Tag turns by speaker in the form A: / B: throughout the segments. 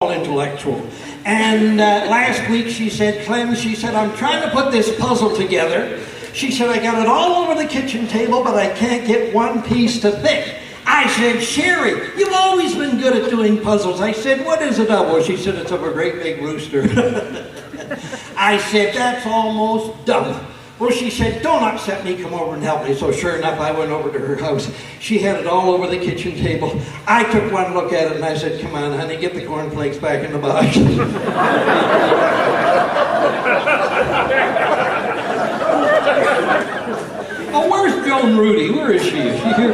A: Intellectual. And last week she said, Clem, she said, I'm trying to put this puzzle together. She said, I got it all over the kitchen table, but I can't get one piece to fit. I said, Sherry, you've always been good at doing puzzles. I said, what is it of? Well, she said, it's of a great big rooster. I said, that's almost done. Well, she said, don't upset me, come over and help me. So sure enough, I went over to her house. She had it all over the kitchen table. I took one look at it and I said, come on, honey, get the cornflakes back in the box. Oh, where's Joan Rudy? Where is she? Is she here too?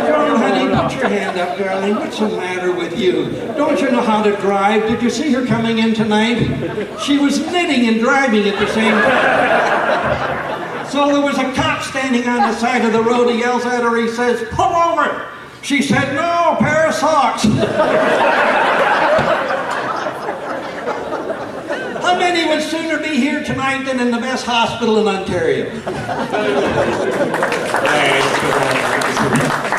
A: Joan, honey, put your hand up, darling. What's the matter with you? Don't you know how to drive? Did you see her coming in tonight? She was knitting and driving at the same time. So there was a cop standing on the side of the road. He yells at her. He says, pull over. She said, no, pair of socks. How many would sooner be here tonight than in the best hospital in Ontario?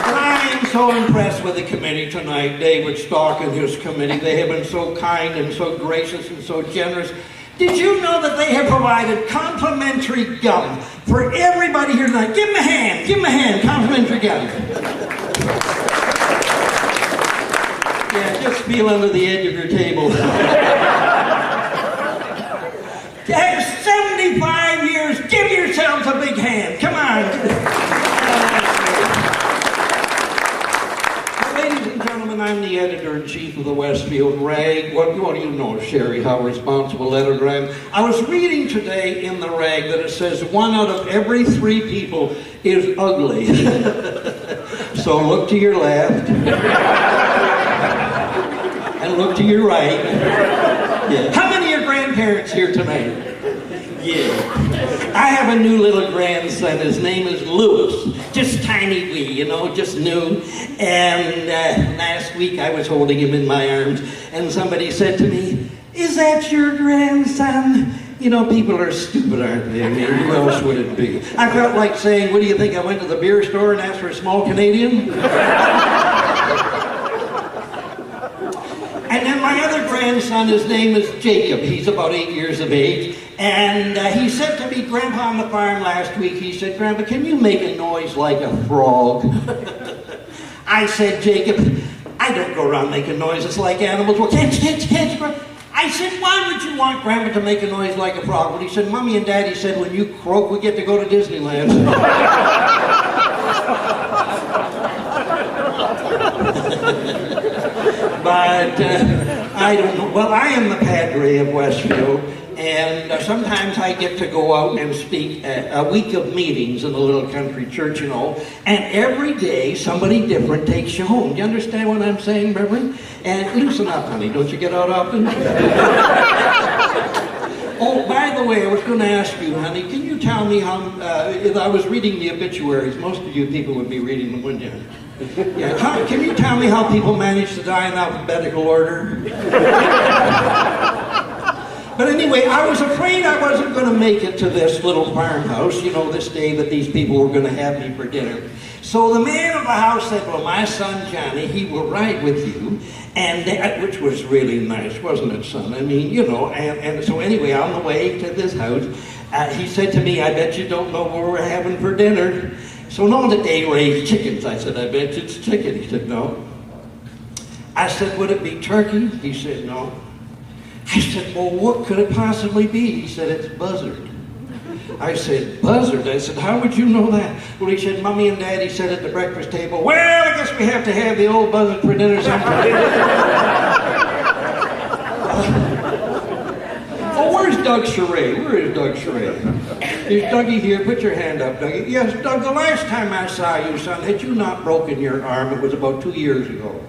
A: I'm so impressed with the committee tonight. David Stock and his committee. They have been so kind and so gracious and so generous. Did you know that they have provided complimentary gum for everybody here tonight? Give them a hand. Give them a hand. Complimentary gum. Yeah, just feel under the edge of your table. 75 years, give yourselves a big hand. Come on. Ladies and gentlemen, I'm the editor-in-chief of the Westfield Rag. What do you know, Sherry, how responsible editor I am? I was reading today in the Rag that it says 1 out of every 3 people is ugly. So look to your left. And look to your right. Yeah. How many are grandparents here tonight? Yeah. I have a new little grandson. His name is Louis. Just tiny wee, you know, just new. And last week I was holding him in my arms and somebody said to me, is that your grandson? You know, people are stupid, aren't they? I mean, who else would it be? I felt like saying, what do you think? I went to the beer store and asked for a small Canadian? And then my other grandson, his name is Jacob. He's about 8 years of age. And he said to me, Grandpa, on the farm last week, he said, Grandpa, can you make a noise like a frog? I said, Jacob, I don't go around making noises like animals. Well, can't you? I said, why would you want Grandpa to make a noise like a frog? Well, he said, Mommy and Daddy said, when you croak, we get to go to Disneyland. But I don't know. Well, I am the padre of Westfield, and sometimes I get to go out and speak a week of meetings in a little country church, you know, and every day somebody different takes you home. Do you understand what I'm saying, Reverend? And loosen up, honey. Don't you get out often? Oh, by the way, I was going to ask you, honey, can you tell me how, if I was reading the obituaries, most of you people would be reading them, wouldn't you? Yeah. Can you tell me how people manage to die in alphabetical order? But anyway, I was afraid I wasn't going to make it to this little farmhouse, you know, this day that these people were going to have me for dinner. So the man of the house said, well, my son Johnny, he will ride with you, and which was really nice, wasn't it, son? I mean, you know, and so anyway, on the way to this house, he said to me, I bet you don't know what we're having for dinner. So no, that they raised chickens. I said, I bet it's chicken. He said, no. I said, would it be turkey? He said, no. I said, well, what could it possibly be? He said, it's buzzard. I said, buzzard? I said, how would you know that? Well, he said, Mommy and Daddy said at the breakfast table, well, I guess we have to have the old buzzard for dinner sometime. Oh, where's Doug Charest? Where is Doug Charest? Is Dougie here? Put your hand up, Dougie. Yes, Doug, the last time I saw you, son, had you not broken your arm? It was about 2 years ago.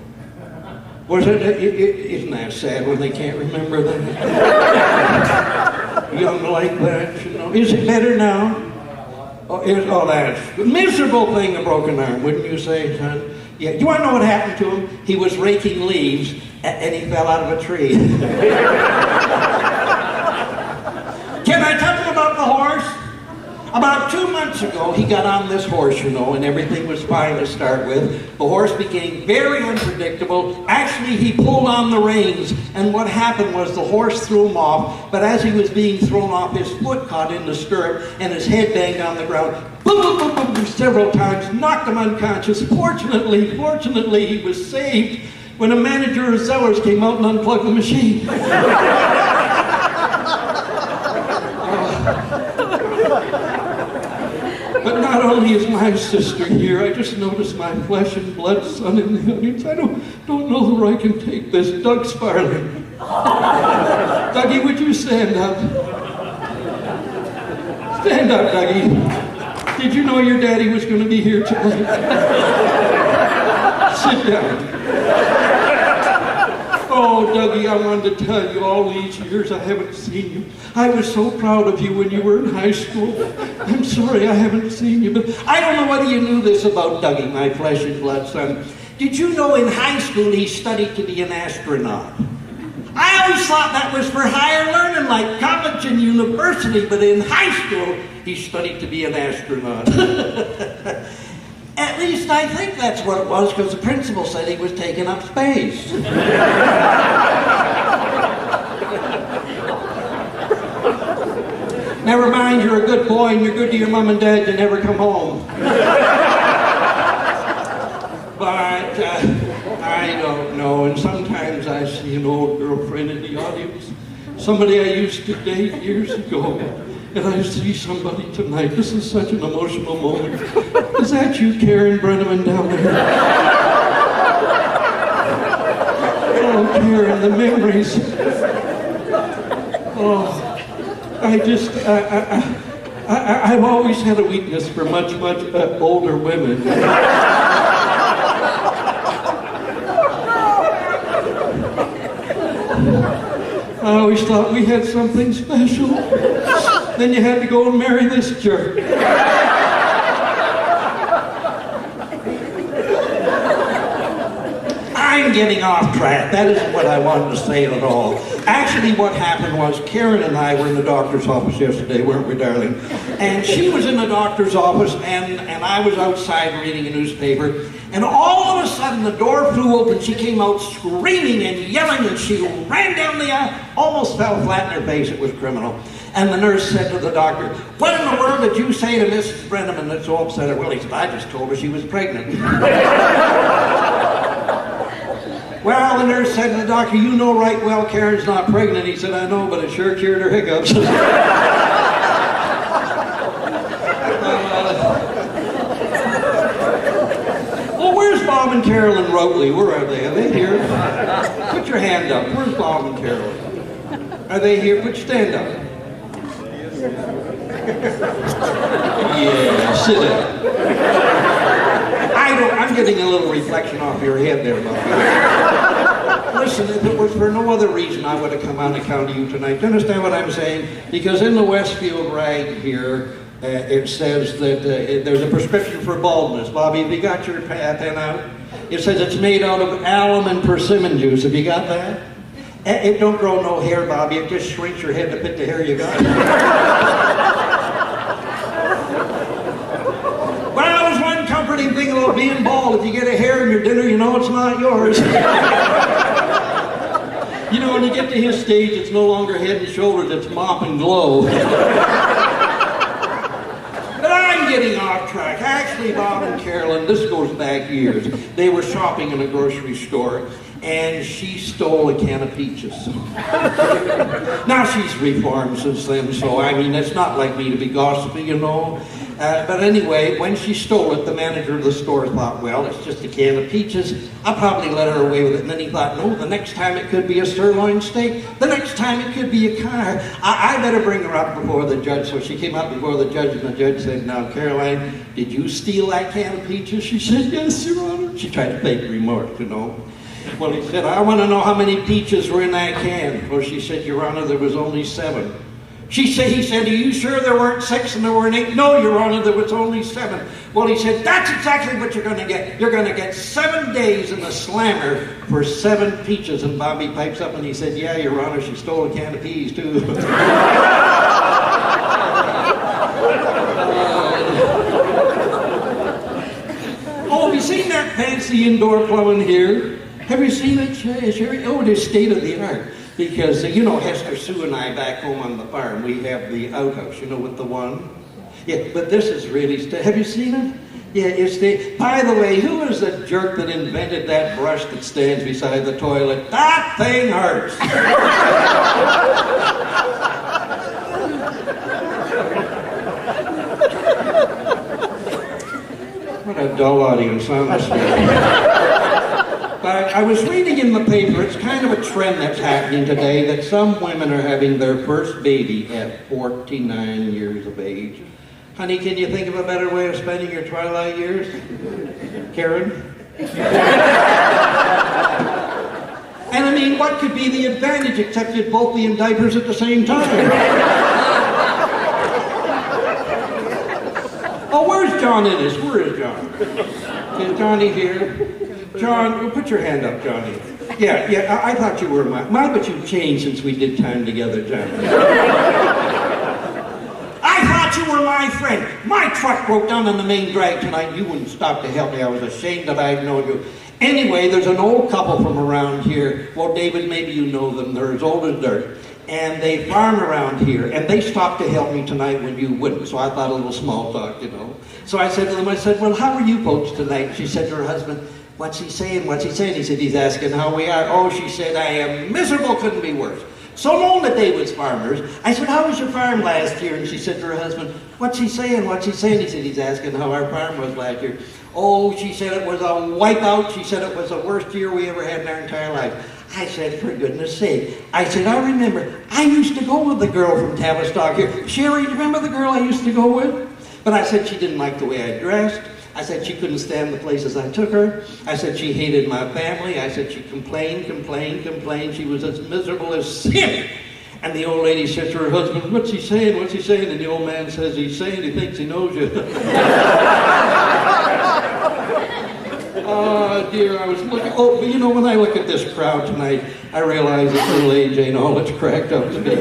A: Was it? Isn't that sad when they can't remember that? Young like that, you know. Is it better now? Oh, that's a miserable thing, a broken arm, wouldn't you say, son? Yeah. Do you want to know what happened to him? He was raking leaves, and he fell out of a tree. Can I tell you about the horse? About 2 months ago, he got on this horse, you know, and everything was fine to start with. The horse became very unpredictable. Actually, he pulled on the reins, and what happened was the horse threw him off, but as he was being thrown off, his foot caught in the stirrup, and his head banged on the ground. Boom, boom, boom, boom, several times, knocked him unconscious. Fortunately, he was saved when a manager of Zellers came out and unplugged the machine. But not only is my sister here, I just noticed my flesh and blood son in the audience. I don't know who I can take this. Doug Sparling. Dougie, would you stand up? Stand up, Dougie. Did you know your daddy was going to be here tonight? Sit down. Oh, Dougie, I wanted to tell you, all these years I haven't seen you. I was so proud of you when you were in high school. I'm sorry I haven't seen you, but I don't know whether you knew this about Dougie, my flesh and blood son. Did you know in high school he studied to be an astronaut? I always thought that was for higher learning, like college and university, but in high school he studied to be an astronaut. At least I think that's what it was, because the principal said he was taking up space. Never mind, you're a good boy and you're good to your mom and dad, you never come home. But I don't know, and sometimes I see an old girlfriend in the audience, somebody I used to date years ago. And I see somebody tonight. This is such an emotional moment. Is that you, Karen Brenneman, down there? Oh, Karen, the memories. Oh, I've always had a weakness for much older women. I always thought we had something special. Then you had to go and marry this jerk. I'm getting off track. That isn't what I wanted to say at all. Actually, what happened was Karen and I were in the doctor's office yesterday, weren't we, darling? And she was in the doctor's office, and I was outside reading a newspaper. And all of a sudden, the door flew open. She came out screaming and yelling, and she ran down the aisle, almost fell flat in her face. It was criminal. And the nurse said to the doctor, "What in the world did you say to Mrs. Brenneman that so upset her?" Well, he said, "I just told her she was pregnant." Well, the nurse said to the doctor, "You know right well Karen's not pregnant." He said, "I know, but it sure cured her hiccups." Well, where's Bob and Carolyn Roatley? Where are they? Are they here? Put your hand up. Where's Bob and Carolyn? Are they here? Stand up. Yeah, sit down. I'm getting a little reflection off your head there, Bob. Listen, if it was for no other reason, I would have come on account of you tonight. Do you understand what I'm saying? Because in the Westfield rag here, it says that there's a prescription for baldness. Bobby, have you got your pen out? It says it's made out of alum and persimmon juice. Have you got that? It don't grow no hair, Bobby. It just shrinks your head to fit the hair you got. Well, there's one comforting thing about being bald. If you get a hair in your dinner, you know it's not yours. You know, when you get to his stage, it's no longer head and shoulders, it's mop and glow. But I'm getting off track. Actually, Bob and Carolyn, this goes back years. They were shopping in a grocery store, and she stole a can of peaches. Now she's reformed since then, so I mean, it's not like me to be gossipy, you know. But anyway, when she stole it, the manager of the store thought, well, it's just a can of peaches. I'll probably let her away with it. And then he thought, no, the next time it could be a sirloin steak. The next time it could be a car. I better bring her up before the judge. So she came up before the judge, and the judge said, now, Caroline, did you steal that can of peaches? She said, yes, Your Honor. She tried to fake remorse, you know. Well, he said, I want to know how many peaches were in that can. Well, she said, Your Honor, there was only 7. He said, are you sure there weren't 6 and there weren't 8? No, Your Honor, there was only 7. Well, he said, that's exactly what you're going to get. You're going to get 7 days in the slammer for 7 peaches. And Bobby pipes up and he said, yeah, Your Honor, she stole a can of peas, too. fancy indoor plumbing here. Have you seen it, Sherry? Oh, it is state of the art. Because, you know, Hester Sue and I back home on the farm, we have the outhouse, you know, with the one. Yeah, but this is really, have you seen it? Yeah, it's the, by the way, who was the jerk that invented that brush that stands beside the toilet? That thing hurts. What a dull audience, honestly. But I was reading in the paper, it's kind of a trend that's happening today, that some women are having their first baby at 49 years of age. Honey, can you think of a better way of spending your twilight years? Karen? And I mean, what could be the advantage except you'd both be in diapers at the same time? Oh, where's John Innes? Where is John? Is Johnny here? John, put your hand up, Johnny. Yeah, I thought you were mine, but you've changed since we did time together, Johnny. I thought you were my friend. My truck broke down on the main drag tonight. You wouldn't stop to help me. I was ashamed that I'd known you. Anyway, there's an old couple from around here. Well, David, maybe you know them. They're as old as dirt. And they farm around here. And they stopped to help me tonight when you wouldn't. So I thought a little small talk, you know. So I said to them, I said, well, how are you folks tonight? She said to her husband, what's he saying? What's he saying? He said, he's asking how we are. Oh, she said, I am miserable, couldn't be worse. So long that they was farmers. I said, how was your farm last year? And she said to her husband, what's he saying? What's he saying? He said, he's asking how our farm was last year. Oh, she said it was a wipeout. She said it was the worst year we ever had in our entire life. I said, for goodness sake. I said, I remember, I used to go with the girl from Tavistock here. Sherry, do you remember the girl I used to go with? But I said she didn't like the way I dressed. I said she couldn't stand the places I took her. I said she hated my family. I said she complained. She was as miserable as sin. And the old lady said to her husband, what's he saying? What's he saying? And the old man says, he's saying he thinks he knows you. Oh, dear, I was looking. Oh, but you know, when I look at this crowd tonight, I realize that little age ain't all it's cracked up to be.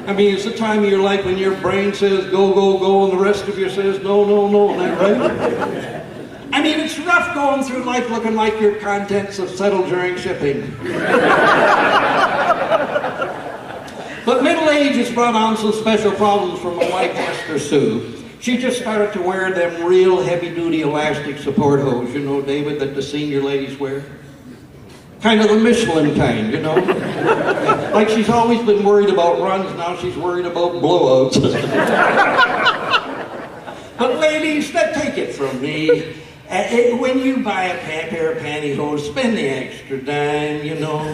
A: I mean, it's the time of your life when your brain says go, go, go, and the rest of you says no, no, no, isn't that right? I mean, it's rough going through life looking like your contents have settled during shipping. But middle age has brought on some special problems for my wife, Hester Sue. She just started to wear them real heavy-duty elastic support hose, you know, David, that the senior ladies wear. Kind of the Michelin kind, you know. Like she's always been worried about runs, now she's worried about blowouts. But ladies, take it from me. When you buy a pair of pantyhose, spend the extra dime, you know.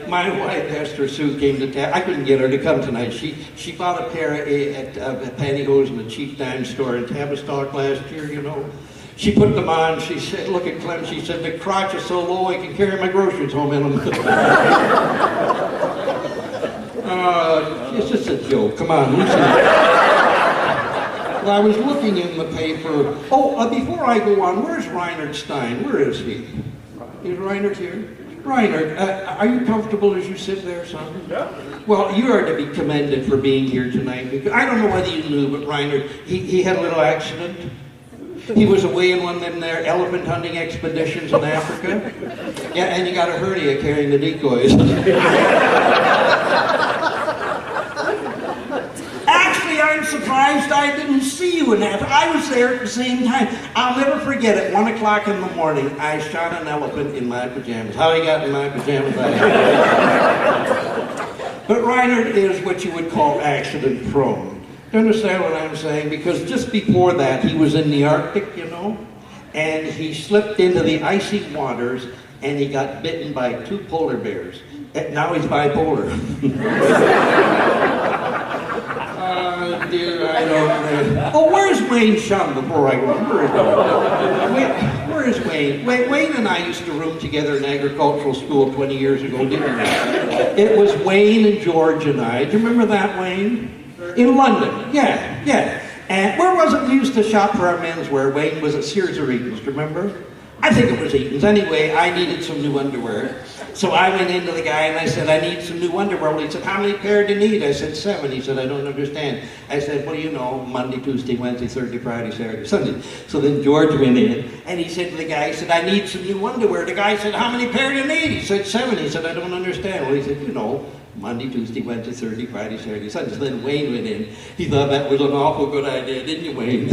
A: My wife, Hester Sue, came to town. I couldn't get her to come tonight. She bought a pair of pantyhose in the cheap dime store in Tavistock last year, you know. She put them on. She said, look at Clem. She said, the crotch is so low I can carry my groceries home in them. It's just a joke. Come on, listen. Well, I was looking in the paper. Oh, before I go on, where's Reinhard Stein? Where is he? Is Reinhard here? Reinhard, are you comfortable as you sit there, son? Yeah. Well, you are to be commended for being here tonight. Because I don't know whether you knew, but Reinhard, he had a little accident. He was away in one of them there elephant hunting expeditions in Africa. Yeah, and he got a hernia carrying the decoys. Actually, I'm surprised I didn't see you in that. I was there at the same time. I'll never forget it. 1 o'clock in the morning, I shot an elephant in my pajamas. How he got in my pajamas, I don't know. But Reinhard is what you would call accident prone. Do you understand what I'm saying? Because just before that, he was in the Arctic, you know, and he slipped into the icy waters, and he got bitten by 2 polar bears. And now he's bipolar. Dear, I don't know. Oh, where's Wayne Shum before I go? Where is Wayne? Wayne and I used to room together in agricultural school 20 years ago, didn't we? It was Wayne and George and I. Do you remember that, Wayne? In London, yeah. And where was it we used to shop for our menswear? Wayne was at Sears or Eaton's, do you remember? I think it was Eaton's. Anyway, I needed some new underwear. So I went into the guy and I said, I need some new underwear. Well, he said, how many pair do you need? I said, 7. He said, I don't understand. I said, well, you know, Monday, Tuesday, Wednesday, Thursday, Friday, Saturday, Sunday. So then George went in and he said to the guy, he said, I need some new underwear. The guy said, how many pair do you need? He said, 7. He said, I don't understand. Well, he said, you know, Monday, Tuesday, Wednesday, Thursday, Friday, Saturday, Sunday. So then Wayne went in. He thought that was an awful good idea, didn't you, Wayne?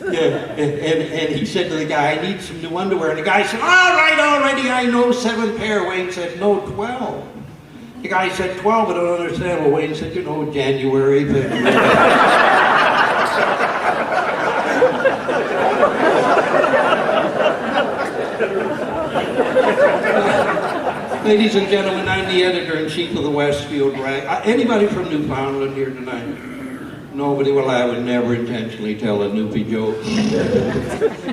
A: Yeah, and he said to the guy, I need some new underwear. And the guy said, all right, already, I know 7 pair. Wayne said, no, 12. The guy said, 12, I don't understand. Well, Wayne said, you know, January, February. Ladies and gentlemen, I'm the editor-in-chief of the Westfield Rag. Anybody from Newfoundland here tonight? Nobody? Well, I would never intentionally tell a Newfie joke.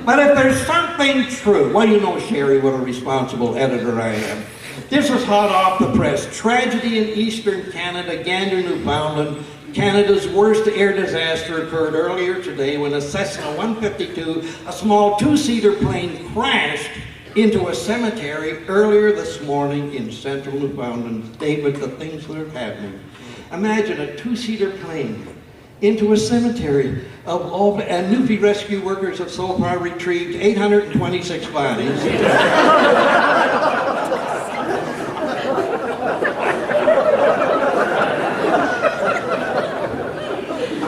A: But if there's something true, well, you know, Sherry, what a responsible editor I am. This is hot off the press. Tragedy in eastern Canada, Gander, Newfoundland. Canada's worst air disaster occurred earlier today when a Cessna 152, a small 2-seater plane, crashed into a cemetery earlier this morning in central Newfoundland. David, the things that are happening. Imagine a 2-seater plane into a cemetery of all, and Newfie rescue workers have so far retrieved 826 bodies.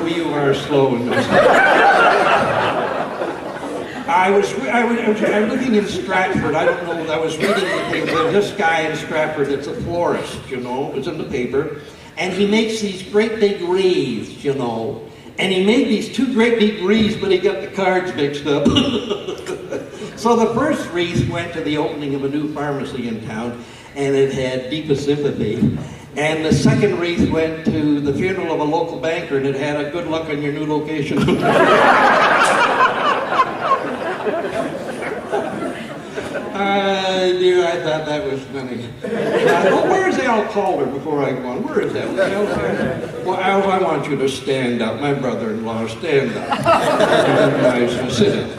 A: You are slow in this. I was looking in Stratford. I don't know. I was reading the paper. This guy in Stratford, it's a florist, you know. It's in the paper. And he makes these great big wreaths, you know. And he made these 2 great big wreaths, but he got the cards mixed up. So the first wreath went to the opening of a new pharmacy in town, and it had deepest sympathy. And the second wreath went to the funeral of a local banker, and it had a good luck on your new location. Dear, I thought that was funny. Well, where's Al Calder before I go on? Where is Al? Well, Al, I want you to stand up. My brother-in-law, stand up. Nice. Sit down.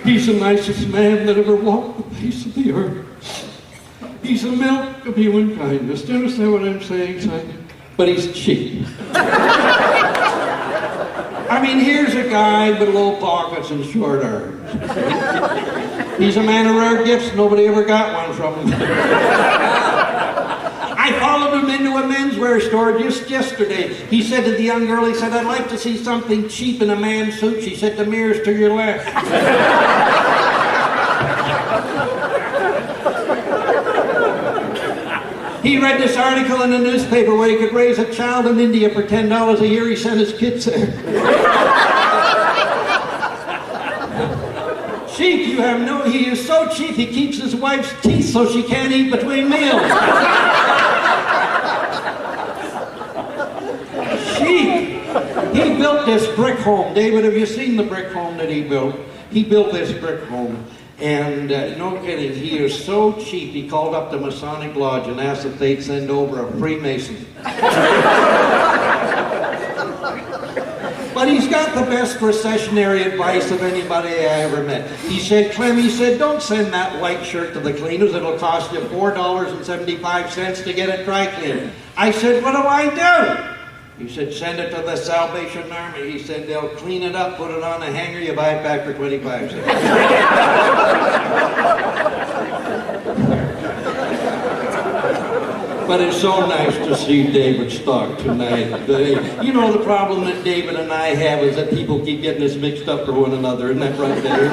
A: He's the nicest man that ever walked the face of the earth. He's the milk of human kindness. Do you understand what I'm saying, son? But he's cheap. I mean, here's a guy with low pockets and short arms. He's a man of rare gifts. Nobody ever got one from him. I followed him into a menswear store just yesterday. He said to the young girl, he said, I'd like to see something cheap in a man's suit. She said, the mirror's to your left. He read this article in the newspaper where he could raise a child in India for $10 a year. He sent his kids there. Cheap, you have no... He is so cheap, he keeps his wife's teeth so she can't eat between meals. Cheap. He built this brick home. David, have you seen the brick home that he built? He built this brick home. And no kidding, he is so cheap, he called up the Masonic Lodge and asked if they'd send over a Freemason. But he's got the best recessionary advice of anybody I ever met. He said, Clem, he said, don't send that white shirt to the cleaners. It'll cost you $4.75 to get it dry cleaned. I said, what do I do? He said, send it to the Salvation Army. He said, they'll clean it up, put it on a hanger, you buy it back for 25 cents. But it's so nice to see David Stark tonight. You know, the problem that David and I have is that people keep getting us mixed up for one another. Isn't that right, Dave?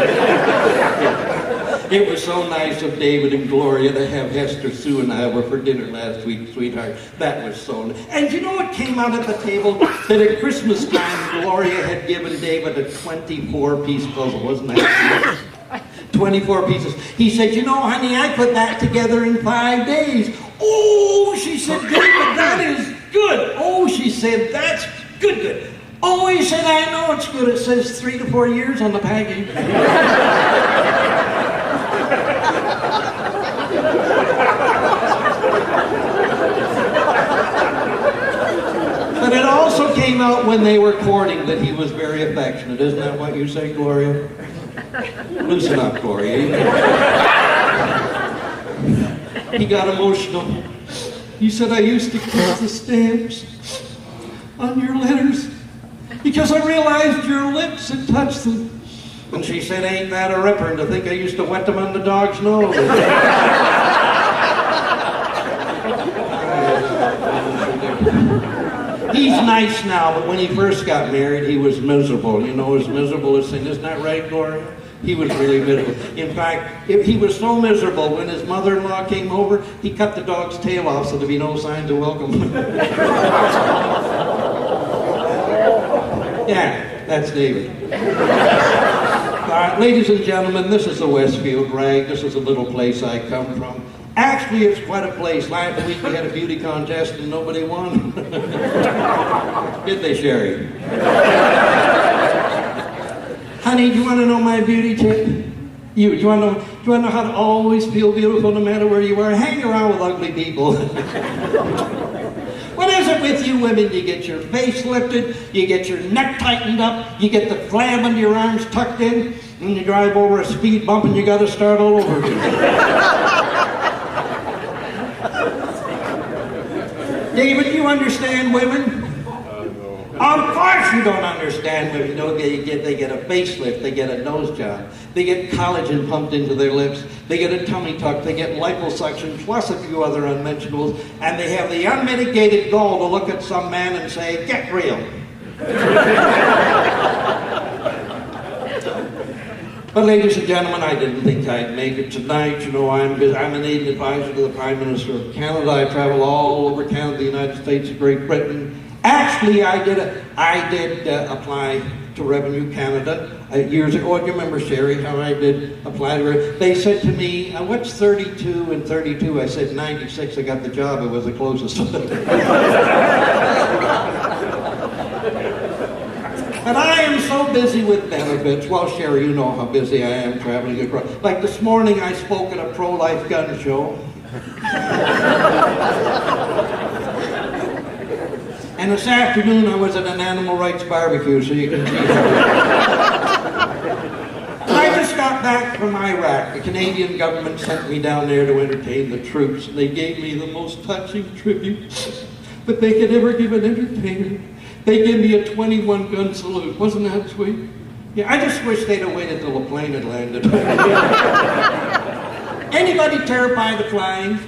A: It was so nice of David and Gloria to have Hester, Sue, and I over for dinner last week, sweetheart. That was so nice. And you know what came out at the table? That at Christmas time, Gloria had given David a 24-piece puzzle. Wasn't that cute? 24 pieces. He said, you know, honey, I put that together in 5 days. Oh, she said, David, that is good. Oh, she said, that's good. Oh, he said, I know it's good. It says 3 to 4 years on the package. But it also came out when they were courting that he was very affectionate. Isn't that what you say, Gloria? Loosen up, Gloria. He got emotional. He said, I used to kiss the stamps on your letters because I realized your lips had touched them. And she said, ain't that a ripper? And to think I used to wet them on the dog's nose. He's nice now, but when he first got married, he was miserable. You know, as miserable as sin. Isn't that right, Gloria? He was really miserable. In fact, he was so miserable when his mother-in-law came over, he cut the dog's tail off so there'd be no signs of welcome. Yeah, that's David. Ladies and gentlemen, this is the Westfield Rag. This is a little place I come from. Actually, it's quite a place. Last week we had a beauty contest and nobody won. Did they, Sherry? Honey, do you want to know my beauty tip? Do you want to know how to always feel beautiful no matter where you are? Hang around with ugly people. What is it with you women? You get your face lifted, you get your neck tightened up, you get the flab under your arms tucked in, and you drive over a speed bump and you got to start all over again. David, do you understand women? Of course you don't understand women. You know, they get a facelift, they get a nose job, they get collagen pumped into their lips, they get a tummy tuck, they get liposuction, plus a few other unmentionables, and they have the unmitigated goal to look at some man and say, get real. But ladies and gentlemen, I didn't think I'd make it tonight. You know, I'm an aid advisor to the Prime Minister of Canada. I travel all over Canada, the United States, and Great Britain. Actually, I did apply to Revenue Canada years ago. Do you remember, Sherry, how I did apply to it? They said to me, what's 32 and 32? I said 96. I got the job. It was the closest. And I am so busy with benefits. Well, Sherry, you know how busy I am traveling across. Like this morning, I spoke at a pro-life gun show. And this afternoon, I was at an animal rights barbecue, so you can see I just got back from Iraq. The Canadian government sent me down there to entertain the troops, and they gave me the most touching tribute that they could ever give an entertainer. They gave me a 21-gun salute. Wasn't that sweet? Yeah, I just wish they'd have waited till the plane had landed. Anybody terrified of flying?